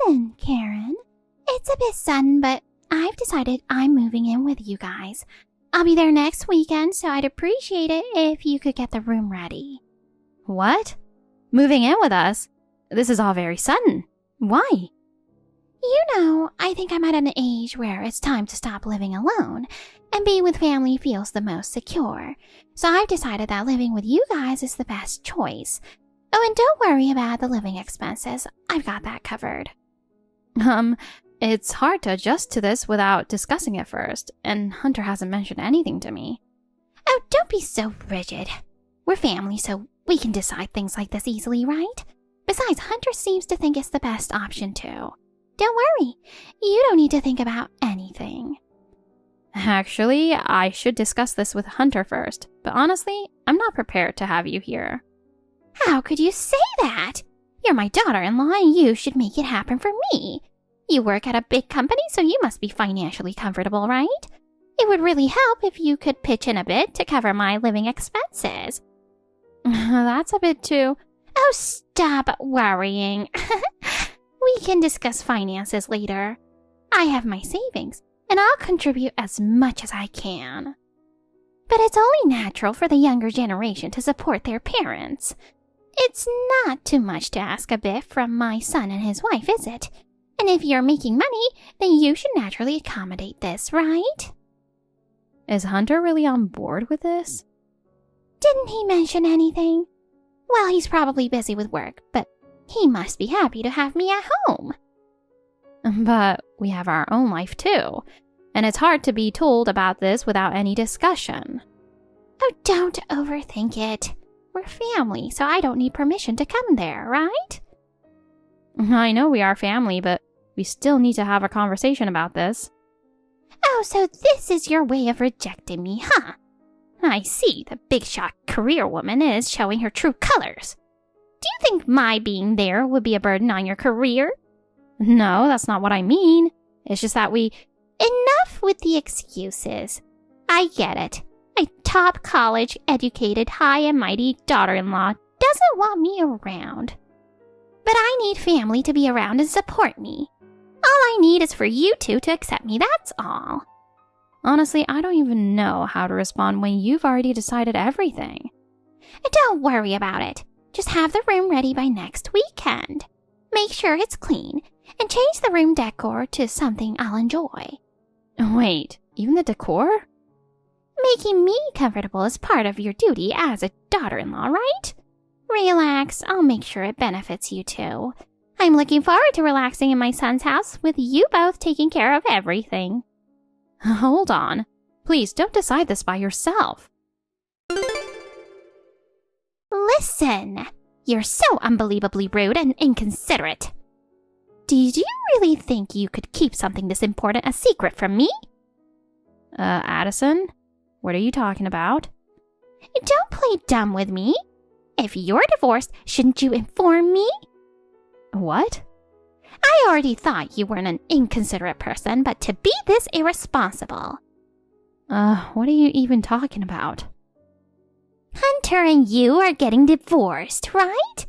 Listen, Karen. It's a bit sudden, but I've decided I'm moving in with you guys. I'll be there next weekend, so I'd appreciate it if you could get the room ready. What? Moving in with us? This is all very sudden. Why? You know, I think I'm at an age where it's time to stop living alone, and being with family feels the most secure. So I've decided that living with you guys is the best choice. Oh, and don't worry about the living expenses. I've got that covered. It's hard to adjust to this without discussing it first, and Hunter hasn't mentioned anything to me. Oh, don't be so rigid. We're family, so we can decide things like this easily, right? Besides, Hunter seems to think it's the best option too. Don't worry, you don't need to think about anything. Actually, I should discuss this with Hunter first, but honestly, I'm not prepared to have you here. How could you say that? You're my daughter-in-law and you should make it happen for me. You work at a big company, so you must be financially comfortable, right? It would really help if you could pitch in a bit to cover my living expenses. That's a bit too... Oh, stop worrying. We can discuss finances later. I have my savings, and I'll contribute as much as I can. But it's only natural for the younger generation to support their parents. It's not too much to ask a bit from my son and his wife, is it? And if you're making money, then you should naturally accommodate this, right? Is Hunter really on board with this? Didn't he mention anything? Well, he's probably busy with work, but he must be happy to have me at home. But we have our own life too, and it's hard to be told about this without any discussion. Oh, don't overthink it. We're family, so I don't need permission to come there, right? I know we are family, but we still need to have a conversation about this. Oh, so this is your way of rejecting me, huh? I see the big shot career woman is showing her true colors. Do you think my being there would be a burden on your career? No, that's not what I mean. It's just that we... Enough with the excuses. I get it. My top college-educated, high and mighty daughter-in-law doesn't want me around. But I need family to be around and support me. All I need is for you two to accept me, that's all. Honestly, I don't even know how to respond when you've already decided everything. Don't worry about it. Just have the room ready by next weekend. Make sure it's clean, and change the room decor to something I'll enjoy. Wait, even the decor? Making me comfortable is part of your duty as a daughter-in-law, right? Relax, I'll make sure it benefits you too. I'm looking forward to relaxing in my son's house with you both taking care of everything. Hold on. Please don't decide this by yourself. Listen, you're so unbelievably rude and inconsiderate. Did you really think you could keep something this important a secret from me? Addison? What are you talking about? Don't play dumb with me. If you're divorced, shouldn't you inform me? What? I already thought you weren't an inconsiderate person, but to be this irresponsible. What are you even talking about? Hunter and you are getting divorced, right?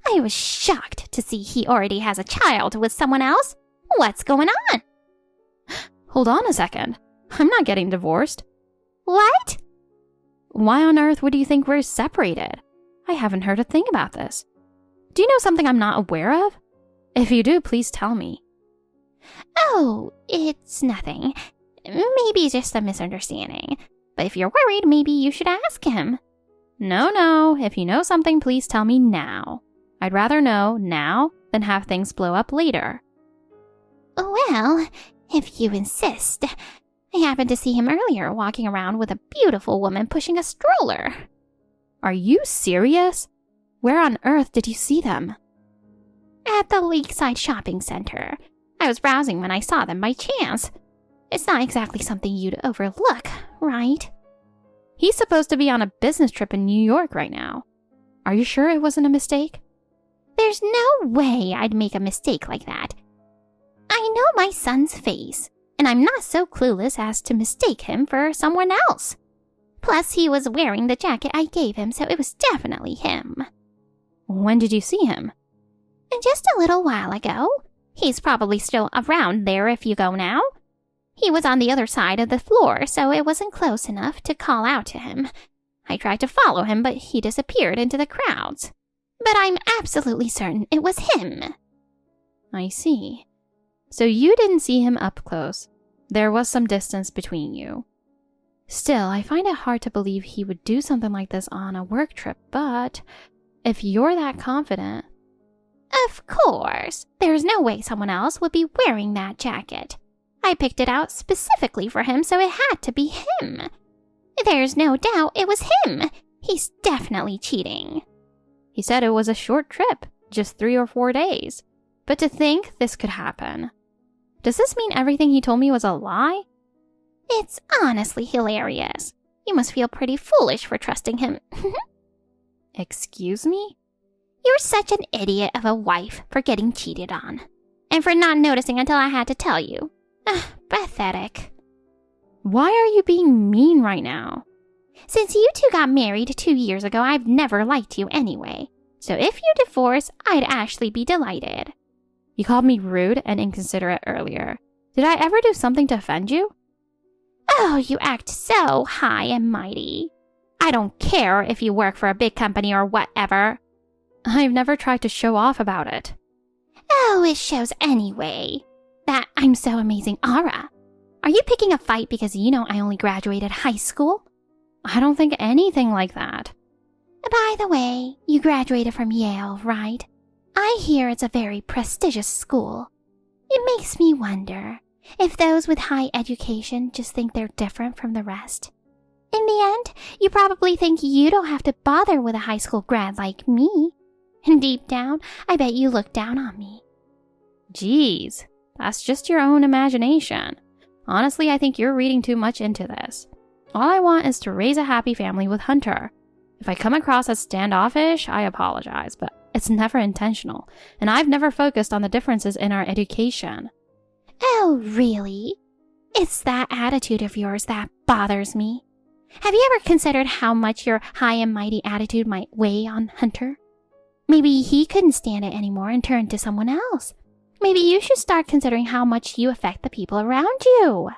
I was shocked to see he already has a child with someone else. What's going on? Hold on a second. I'm not getting divorced. What? Why on earth would you think we're separated? I haven't heard a thing about this. Do you know something I'm not aware of? If you do, please tell me. Oh, it's nothing. Maybe just a misunderstanding. But if you're worried, maybe you should ask him. No. If you know something, please tell me now. I'd rather know now than have things blow up later. Well, if you insist. I happened to see him earlier walking around with a beautiful woman pushing a stroller. Are you serious? Where on earth did you see them? At the Lakeside Shopping Center. I was browsing when I saw them by chance. It's not exactly something you'd overlook, right? He's supposed to be on a business trip in New York right now. Are you sure it wasn't a mistake? There's no way I'd make a mistake like that. I know my son's face, and I'm not so clueless as to mistake him for someone else. Plus, he was wearing the jacket I gave him, so it was definitely him. When did you see him? Just a little while ago. He's probably still around there if you go now. He was on the other side of the floor, so it wasn't close enough to call out to him. I tried to follow him, but he disappeared into the crowds. But I'm absolutely certain it was him." I see. So you didn't see him up close. There was some distance between you. Still, I find it hard to believe he would do something like this on a work trip, but if you're that confident... Of course. There's no way someone else would be wearing that jacket. I picked it out specifically for him, so it had to be him. There's no doubt it was him. He's definitely cheating. He said it was a short trip, just 3 or 4 days. But to think this could happen. Does this mean everything he told me was a lie? It's honestly hilarious. You must feel pretty foolish for trusting him. Excuse me? You're such an idiot of a wife for getting cheated on. And for not noticing until I had to tell you. Pathetic. Why are you being mean right now? Since you two got married 2 years ago, I've never liked you anyway. So if you divorce, I'd actually be delighted. You called me rude and inconsiderate earlier. Did I ever do something to offend you? Oh, you act so high and mighty. I don't care if you work for a big company or whatever. I've never tried to show off about it. Oh, it shows anyway. That I'm so amazing aura. Are you picking a fight because you know I only graduated high school? I don't think anything like that. By the way, you graduated from Yale, right? I hear it's a very prestigious school. It makes me wonder if those with high education just think they're different from the rest. In the end, you probably think you don't have to bother with a high school grad like me. And deep down, I bet you look down on me. Geez, that's just your own imagination. Honestly, I think you're reading too much into this. All I want is to raise a happy family with Hunter. If I come across as standoffish, I apologize, but it's never intentional, and I've never focused on the differences in our education. Oh, really? It's that attitude of yours that bothers me. Have you ever considered how much your high and mighty attitude might weigh on Hunter? Maybe he couldn't stand it anymore and turned to someone else. Maybe you should start considering how much you affect the people around you.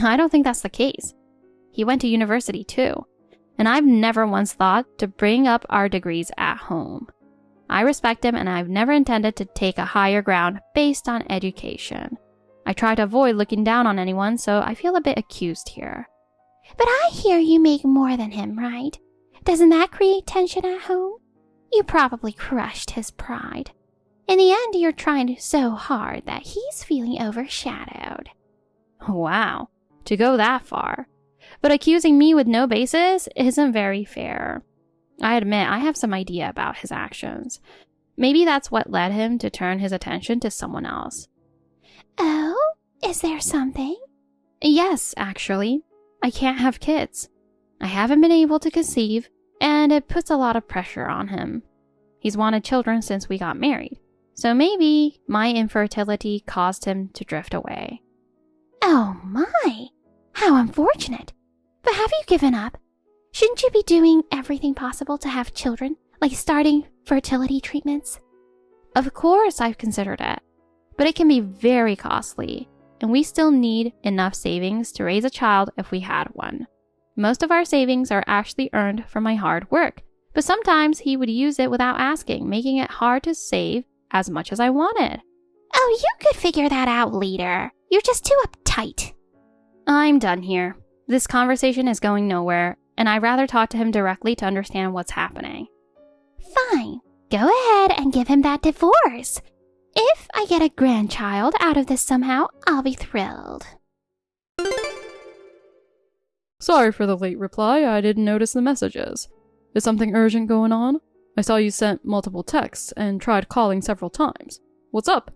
I don't think that's the case. He went to university too, and I've never once thought to bring up our degrees at home. I respect him, and I've never intended to take a higher ground based on education. I try to avoid looking down on anyone, so I feel a bit accused here. But I hear you make more than him, right? Doesn't that create tension at home? You probably crushed his pride. In the end, you're trying so hard that he's feeling overshadowed. Wow, to go that far. But accusing me with no basis isn't very fair. I admit I have some idea about his actions. Maybe that's what led him to turn his attention to someone else. Oh, is there something? Yes, actually. I can't have kids. I haven't been able to conceive, and it puts a lot of pressure on him. He's wanted children since we got married, so maybe my infertility caused him to drift away. Oh my, how unfortunate. But have you given up? Shouldn't you be doing everything possible to have children, like starting fertility treatments? Of course I've considered it, but it can be very costly, and we still need enough savings to raise a child if we had one. Most of our savings are actually earned from my hard work, but sometimes he would use it without asking, making it hard to save as much as I wanted. Oh, you could figure that out later. You're just too uptight. I'm done here. This conversation is going nowhere, and I'd rather talk to him directly to understand what's happening. Fine. Go ahead and give him that divorce. If I get a grandchild out of this somehow, I'll be thrilled. Sorry for the late reply, I didn't notice the messages. Is something urgent going on? I saw you sent multiple texts and tried calling several times. What's up?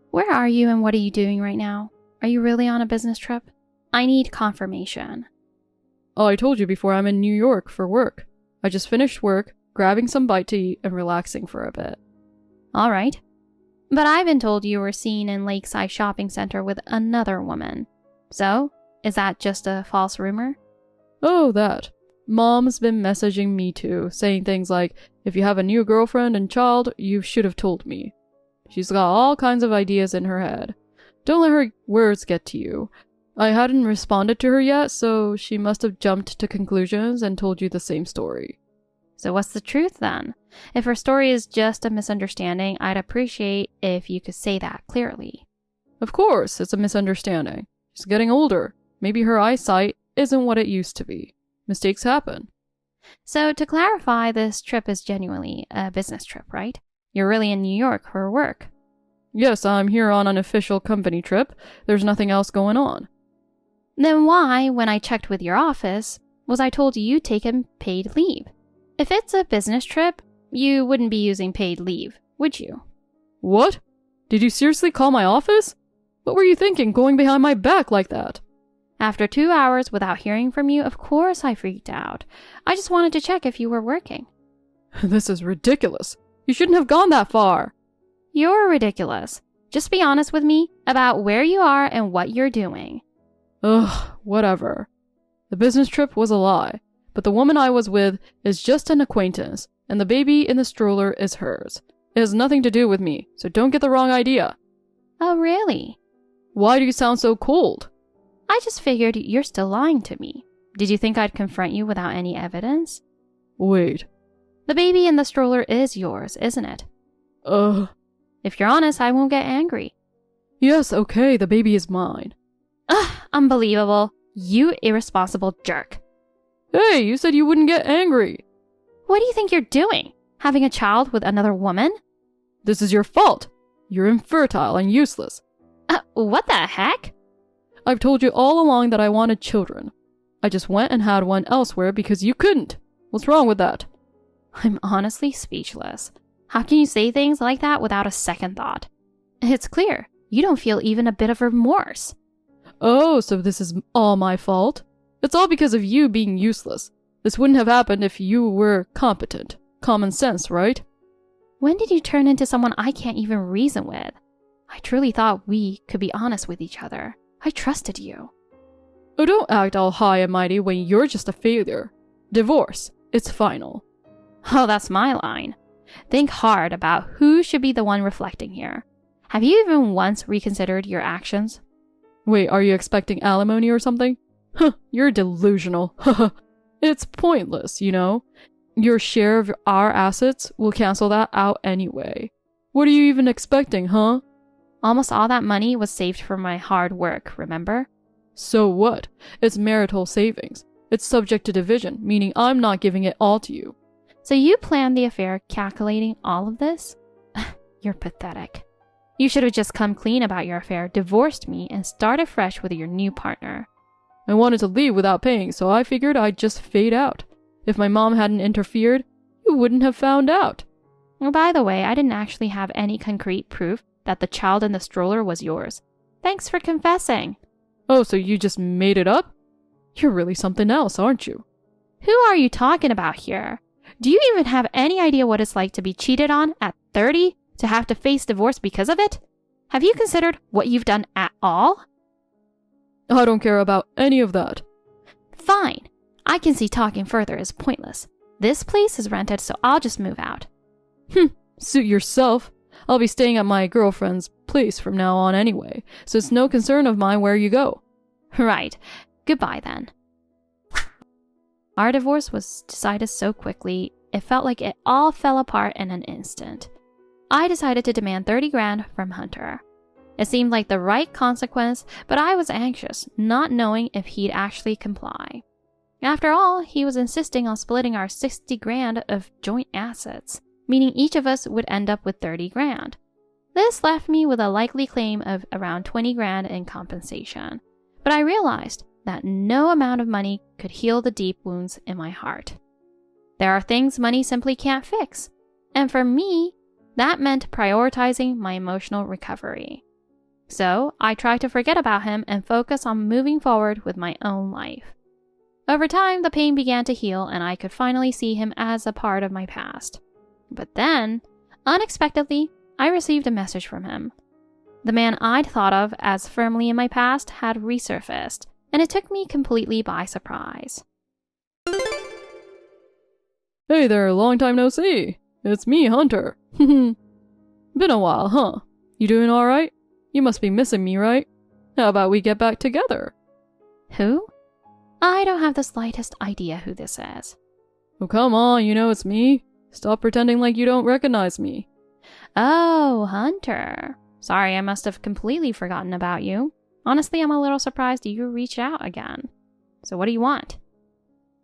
Where are you and what are you doing right now? Are you really on a business trip? I need confirmation. Oh, I told you before I'm in New York for work. I just finished work, grabbing some bite to eat and relaxing for a bit. All right. But I've been told you were seen in Lakeside Shopping Center with another woman. So, is that just a false rumor? Oh, that. Mom's been messaging me too, saying things like, if you have a new girlfriend and child, you should have told me. She's got all kinds of ideas in her head. Don't let her words get to you. I hadn't responded to her yet, so she must have jumped to conclusions and told you the same story. So what's the truth then? If her story is just a misunderstanding, I'd appreciate if you could say that clearly. Of course, it's a misunderstanding. She's getting older. Maybe her eyesight isn't what it used to be. Mistakes happen. So to clarify, this trip is genuinely a business trip, right? You're really in New York for work. Yes, I'm here on an official company trip. There's nothing else going on. Then why, when I checked with your office, was I told you'd taken paid leave? If it's a business trip, you wouldn't be using paid leave, would you? What? Did you seriously call my office? What were you thinking, going behind my back like that? After 2 hours without hearing from you, of course I freaked out. I just wanted to check if you were working. This is ridiculous. You shouldn't have gone that far. You're ridiculous. Just be honest with me about where you are and what you're doing. Ugh, whatever. The business trip was a lie, but the woman I was with is just an acquaintance, and the baby in the stroller is hers. It has nothing to do with me, so don't get the wrong idea. Oh, really? Why do you sound so cold? I just figured you're still lying to me. Did you think I'd confront you without any evidence? Wait. The baby in the stroller is yours, isn't it? If If you're honest, I won't get angry. Yes, okay, the baby is mine. Ugh, unbelievable. You irresponsible jerk. Hey, you said you wouldn't get angry. What do you think you're doing? Having a child with another woman? This is your fault. You're infertile and useless. What the heck? I've told you all along that I wanted children. I just went and had one elsewhere because you couldn't. What's wrong with that? I'm honestly speechless. How can you say things like that without a second thought? It's clear. You don't feel even a bit of remorse. Oh, so this is all my fault? It's all because of you being useless. This wouldn't have happened if you were competent. Common sense, right? When did you turn into someone I can't even reason with? I truly thought we could be honest with each other. I trusted you. Oh, don't act all high and mighty when you're just a failure. Divorce. It's final. Oh, that's my line. Think hard about who should be the one reflecting here. Have you even once reconsidered your actions? Wait, are you expecting alimony or something? Huh, you're delusional. It's pointless, you know? Your share of our assets will cancel that out anyway. What are you even expecting, huh? Almost all that money was saved from my hard work, remember? So what? It's marital savings. It's subject to division, meaning I'm not giving it all to you. So you planned the affair calculating all of this? You're pathetic. You should have just come clean about your affair, divorced me, and started fresh with your new partner. I wanted to leave without paying, so I figured I'd just fade out. If my mom hadn't interfered, you wouldn't have found out. Oh, by the way, I didn't actually have any concrete proof that the child in the stroller was yours. Thanks for confessing. Oh, so you just made it up? You're really something else, aren't you? Who are you talking about here? Do you even have any idea what it's like to be cheated on at 30? To have to face divorce because of it? Have you considered what you've done at all? I don't care about any of that. Fine. I can see talking further is pointless. This place is rented, so I'll just move out. Suit yourself. I'll be staying at my girlfriend's place from now on anyway, so it's no concern of mine where you go. Right. Goodbye then. Our divorce was decided so quickly, it felt like it all fell apart in an instant. I decided to demand 30 grand from Hunter. It seemed like the right consequence, but I was anxious, not knowing if he'd actually comply. After all, he was insisting on splitting our 60 grand of joint assets, meaning each of us would end up with 30 grand. This left me with a likely claim of around 20 grand in compensation. But I realized that no amount of money could heal the deep wounds in my heart. There are things money simply can't fix. And for me, that meant prioritizing my emotional recovery. So I tried to forget about him and focus on moving forward with my own life. Over time, the pain began to heal and I could finally see him as a part of my past. But then, unexpectedly, I received a message from him. The man I'd thought of as firmly in my past had resurfaced, and it took me completely by surprise. Hey there, long time no see. It's me, Hunter. Been a while, huh? You doing alright? You must be missing me, right? How about we get back together? Who? I don't have the slightest idea who this is. Oh, come on, you know it's me. Stop pretending like you don't recognize me. Oh, Hunter. Sorry, I must have completely forgotten about you. Honestly, I'm a little surprised you reached out again. So what do you want?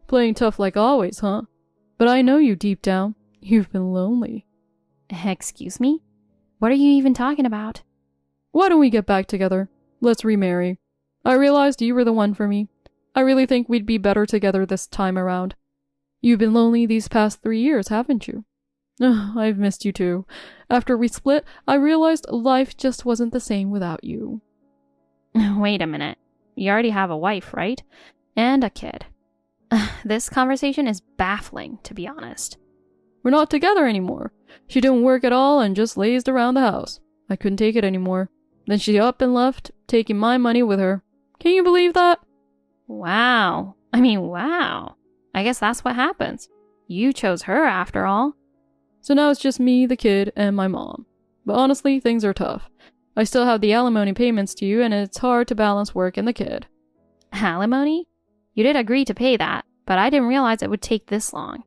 Playing tough like always, huh? But I know you deep down. You've been lonely. Excuse me? What are you even talking about? Why don't we get back together? Let's remarry. I realized you were the one for me. I really think we'd be better together this time around. You've been lonely these past 3 years, haven't you? I've missed you too. After we split, I realized life just wasn't the same without you. Wait a minute. You already have a wife, right? And a kid. This conversation is baffling, to be honest. We're not together anymore. She didn't work at all and just lazed around the house. I couldn't take it anymore. Then she up and left, taking my money with her. Can you believe that? Wow. Wow. I guess that's what happens. You chose her after all. So now it's just me, the kid, and my mom. But honestly, things are tough. I still have the alimony payments to you, and it's hard to balance work and the kid. Alimony? You did agree to pay that, but I didn't realize it would take this long.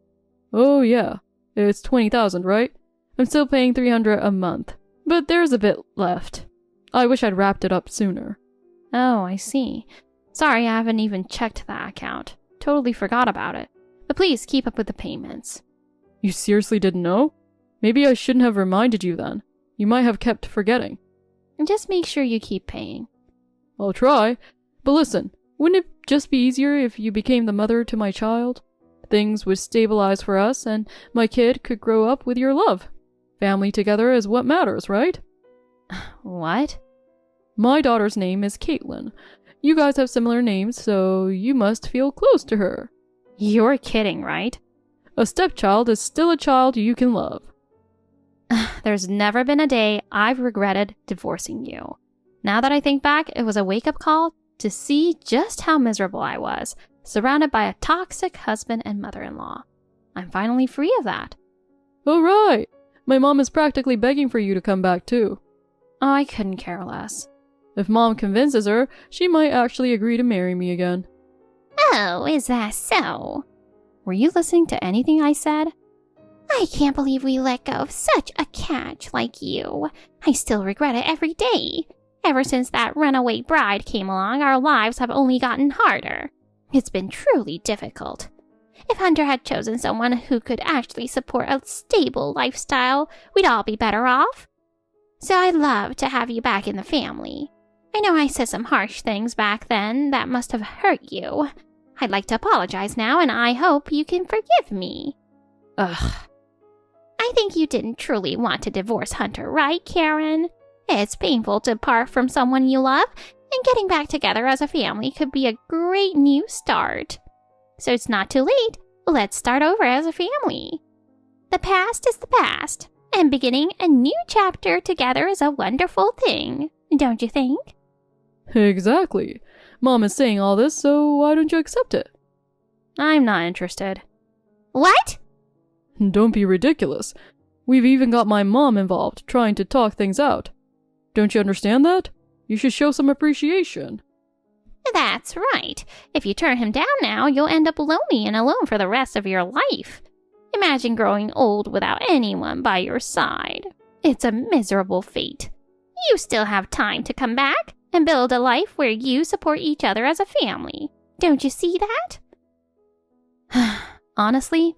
Oh yeah, it's $20,000, right? I'm still paying $300 a month, but there's a bit left. I wish I'd wrapped it up sooner. Oh, I see. Sorry, I haven't even checked that account. Totally forgot about it. But please keep up with the payments. You seriously didn't know? Maybe I shouldn't have reminded you then. You might have kept forgetting. Just make sure you keep paying. I'll try. But listen, wouldn't it just be easier if you became the mother to my child? Things would stabilize for us, and my kid could grow up with your love. Family together is what matters, right? What? My daughter's name is Caitlin. You guys have similar names, so you must feel close to her. You're kidding, right? A stepchild is still a child you can love. There's never been a day I've regretted divorcing you. Now that I think back, it was a wake-up call to see just how miserable I was, surrounded by a toxic husband and mother-in-law. I'm finally free of that. All right. My mom is practically begging for you to come back too. Oh, I couldn't care less. If mom convinces her, she might actually agree to marry me again. Oh, is that so? Were you listening to anything I said? I can't believe we let go of such a catch like you. I still regret it every day. Ever since that runaway bride came along, our lives have only gotten harder. It's been truly difficult. If Hunter had chosen someone who could actually support a stable lifestyle, we'd all be better off. So I'd love to have you back in the family. I know I said some harsh things back then that must have hurt you. I'd like to apologize now, and I hope you can forgive me. Ugh. I think you didn't truly want to divorce Hunter, right, Karen? It's painful to part from someone you love, and getting back together as a family could be a great new start. So it's not too late. Let's start over as a family. The past is the past, and beginning a new chapter together is a wonderful thing, don't you think? Exactly. Mom is saying all this, so why don't you accept it? I'm not interested. What? Don't be ridiculous. We've even got my mom involved, trying to talk things out. Don't you understand that? You should show some appreciation. That's right. If you turn him down now, you'll end up lonely and alone for the rest of your life. Imagine growing old without anyone by your side. It's a miserable fate. You still have time to come back and build a life where you support each other as a family. Don't you see that? Honestly,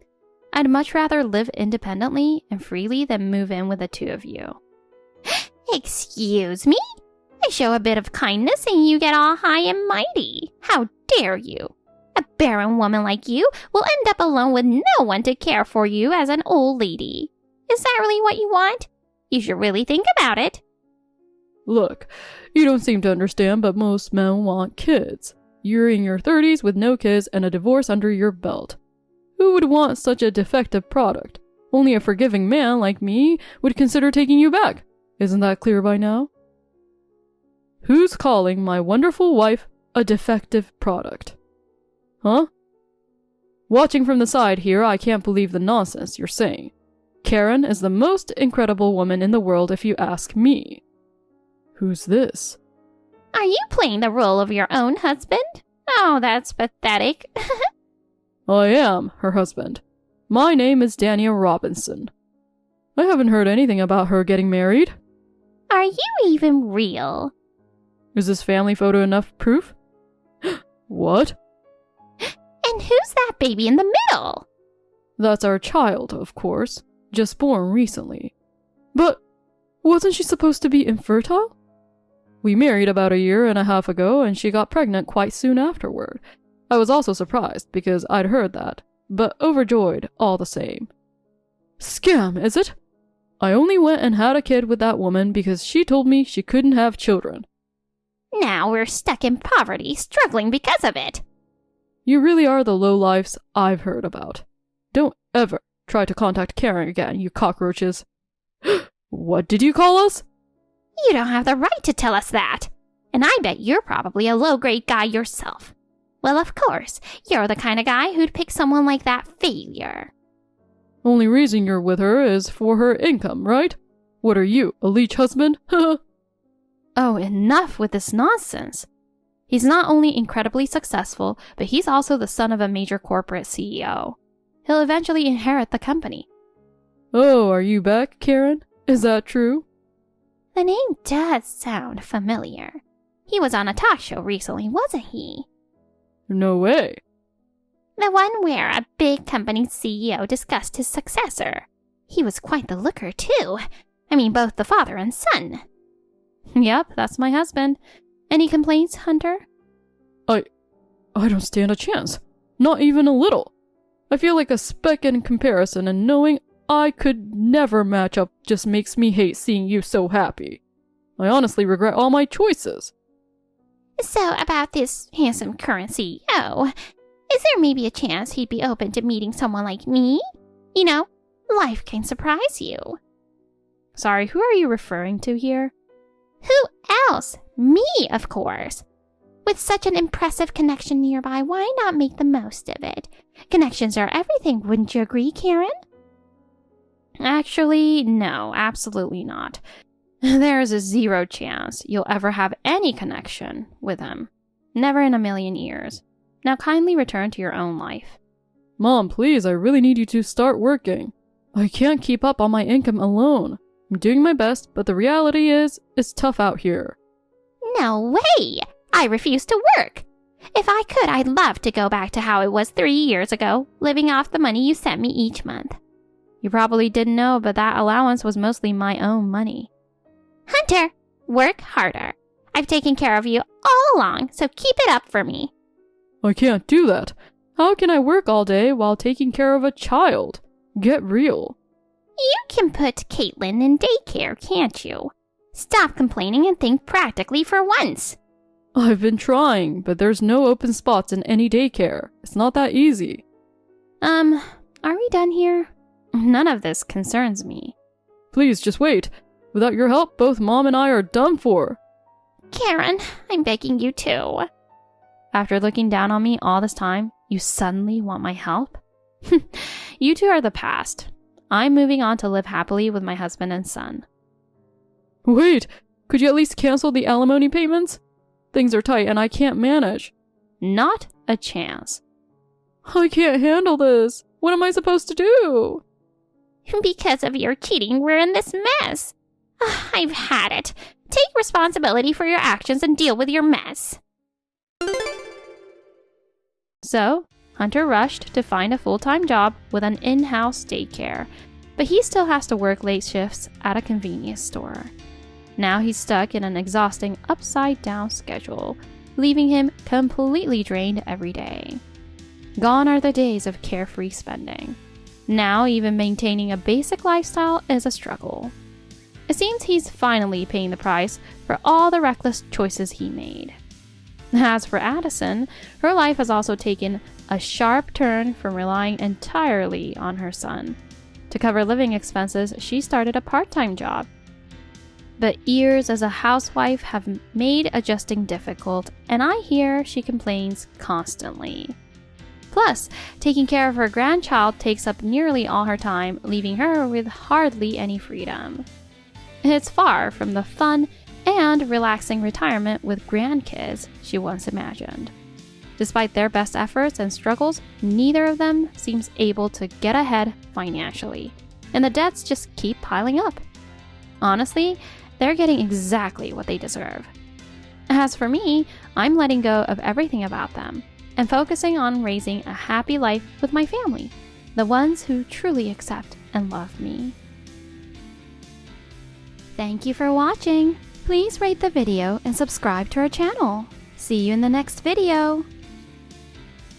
I'd much rather live independently and freely than move in with the two of you. Excuse me? I show a bit of kindness and you get all high and mighty. How dare you? A barren woman like you will end up alone with no one to care for you as an old lady. Is that really what you want? You should really think about it. Look, you don't seem to understand, but most men want kids. You're in your 30s with no kids and a divorce under your belt. Who would want such a defective product? Only a forgiving man like me would consider taking you back. Isn't that clear by now? Who's calling my wonderful wife a defective product? Huh? Watching from the side here, I can't believe the nonsense you're saying. Karen is the most incredible woman in the world if you ask me. Who's this? Are you playing the role of your own husband? Oh, that's pathetic. I am her husband. My name is Daniel Robinson. I haven't heard anything about her getting married. Are you even real? Is this family photo enough proof? What? And who's that baby in the middle? That's our child, of course. Just born recently. But wasn't she supposed to be infertile? We married about a year and a half ago, and she got pregnant quite soon afterward. I was also surprised, because I'd heard that, but overjoyed all the same. Scam, is it? I only went and had a kid with that woman because she told me she couldn't have children. Now we're stuck in poverty, struggling because of it. You really are the lowlifes I've heard about. Don't ever try to contact Karen again, you cockroaches. What did you call us? You don't have the right to tell us that. And I bet you're probably a low-grade guy yourself. Well, of course, you're the kind of guy who'd pick someone like that failure. Only reason you're with her is for her income, right? What are you, a leech husband? Oh, enough with this nonsense. He's not only incredibly successful, but he's also the son of a major corporate CEO. He'll eventually inherit the company. Oh, are you back, Karen? Is that true? The name does sound familiar. He was on a talk show recently, wasn't he? No way. The one where a big company's CEO discussed his successor. He was quite the looker, too. I mean, both the father and son. Yep, that's my husband. Any complaints, Hunter? I don't stand a chance. Not even a little. I feel like a speck in comparison, and knowing I could never match up just makes me hate seeing you so happy. I honestly regret all my choices. So, about this handsome current CEO, is there maybe a chance he'd be open to meeting someone like me? You know, life can surprise you. Sorry, who are you referring to here? Who else? Me, of course. With such an impressive connection nearby, why not make the most of it? Connections are everything, wouldn't you agree, Karen? Actually, no, absolutely not. There is a 0 chance you'll ever have any connection with him. Never in a million years. Now kindly return to your own life. Mom, please, I really need you to start working. I can't keep up on my income alone. I'm doing my best, but the reality is, it's tough out here. No way! I refuse to work. If I could, I'd love to go back to how it was 3 years ago, living off the money you sent me each month. You probably didn't know, but that allowance was mostly my own money. Hunter, work harder. I've taken care of you all along, so keep it up for me. I can't do that. How can I work all day while taking care of a child? Get real. You can put Caitlin in daycare, can't you? Stop complaining and think practically for once. I've been trying, but there's no open spots in any daycare. It's not that easy. Are we done here? None of this concerns me. Please, just wait. Without your help, both Mom and I are done for. Karen, I'm begging you to. After looking down on me all this time, you suddenly want my help? You two are the past. I'm moving on to live happily with my husband and son. Wait, could you at least cancel the alimony payments? Things are tight and I can't manage. Not a chance. I can't handle this. What am I supposed to do? Because of your cheating, we're in this mess. I've had it. Take responsibility for your actions and deal with your mess. So, Hunter rushed to find a full-time job with an in-house daycare, but he still has to work late shifts at a convenience store. Now he's stuck in an exhausting upside-down schedule, leaving him completely drained every day. Gone are the days of carefree spending. Now even maintaining a basic lifestyle is a struggle. It seems he's finally paying the price for all the reckless choices he made. As for Addison, her life has also taken a sharp turn from relying entirely on her son. To cover living expenses, she started a part-time job. But years as a housewife have made adjusting difficult, and I hear she complains constantly. Plus, taking care of her grandchild takes up nearly all her time, leaving her with hardly any freedom. It's far from the fun and relaxing retirement with grandkids she once imagined. Despite their best efforts and struggles, neither of them seems able to get ahead financially, and the debts just keep piling up. Honestly, they're getting exactly what they deserve. As for me, I'm letting go of everything about them and focusing on raising a happy life with my family, the ones who truly accept and love me. Thank you for watching. Please rate the video and subscribe to our channel. See you in the next video.